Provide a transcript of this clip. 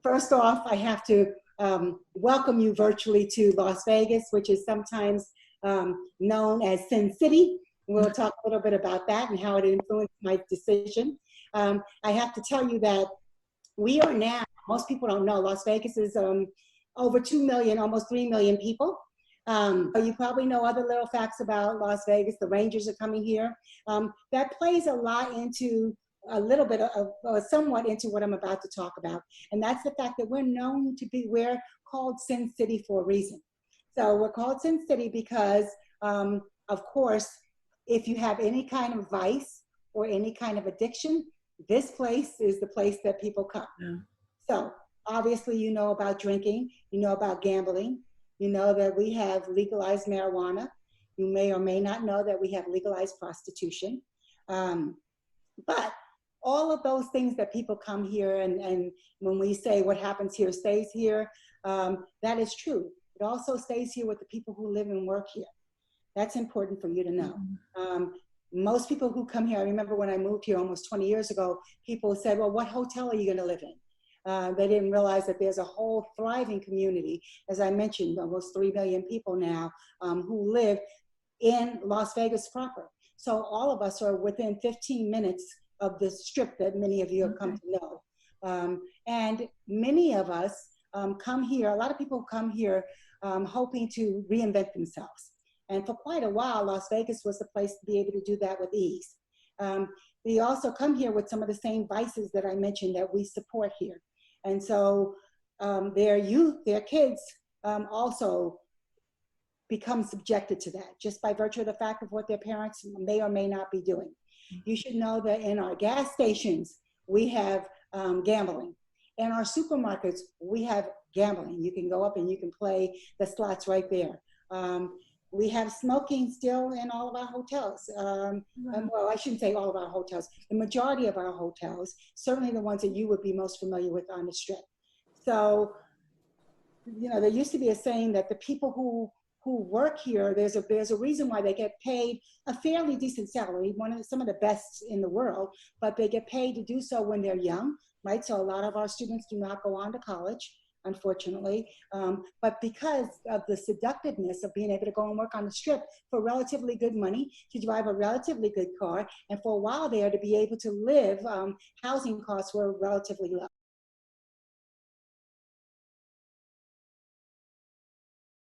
First off, I have to welcome you virtually to Las Vegas, which is sometimes known as Sin City. We'll talk a little bit about that and how it influenced my decision. I have to tell you that we are now, most people don't know, Las Vegas is over 2 million, almost 3 million people. But you probably know other little facts about Las Vegas. The Rangers are coming here. That plays a lot into a little bit of, somewhat into what I'm about to talk about. And that's the fact that we're called Sin City for a reason. So we're called Sin City because, of course, if you have any kind of vice or any kind of addiction, this place is the place that people come. Yeah. So obviously, you know about drinking, you know about gambling, you know that we have legalized marijuana. You may or may not know that we have legalized prostitution. But all of those things that people come here and when we say what happens here stays here, that is true. It also stays here with the people who live and work here. That's important for you to know. Most people who come here, I remember when I moved here almost 20 years ago, people said, well, what hotel are you gonna live in? They didn't realize that there's a whole thriving community. As I mentioned, almost 3 million people now who live in Las Vegas proper. So all of us are within 15 minutes of the strip that many of you have come to know. And many of us come here, a lot of people come here hoping to reinvent themselves. And for quite a while, Las Vegas was the place to be able to do that with ease. They also come here with some of the same vices that I mentioned that we support here. And so their youth, their kids also become subjected to that just by virtue of the fact of what their parents may or may not be doing. You should know that in our gas stations, we have gambling. In our supermarkets, we have gambling. You can go up and you can play the slots right there. We have smoking still in all of our hotels. Well, I shouldn't say all of our hotels. The majority of our hotels, certainly the ones that you would be most familiar with on the Strip. So, you know, there used to be a saying that the people who work here, there's a reason why they get paid a fairly decent salary, some of the best in the world, but they get paid to do so when they're young, right? So a lot of our students do not go on to college, unfortunately, but because of the seductiveness of being able to go and work on the Strip for relatively good money, to drive a relatively good car, and for a while there to be able to live, housing costs were relatively low.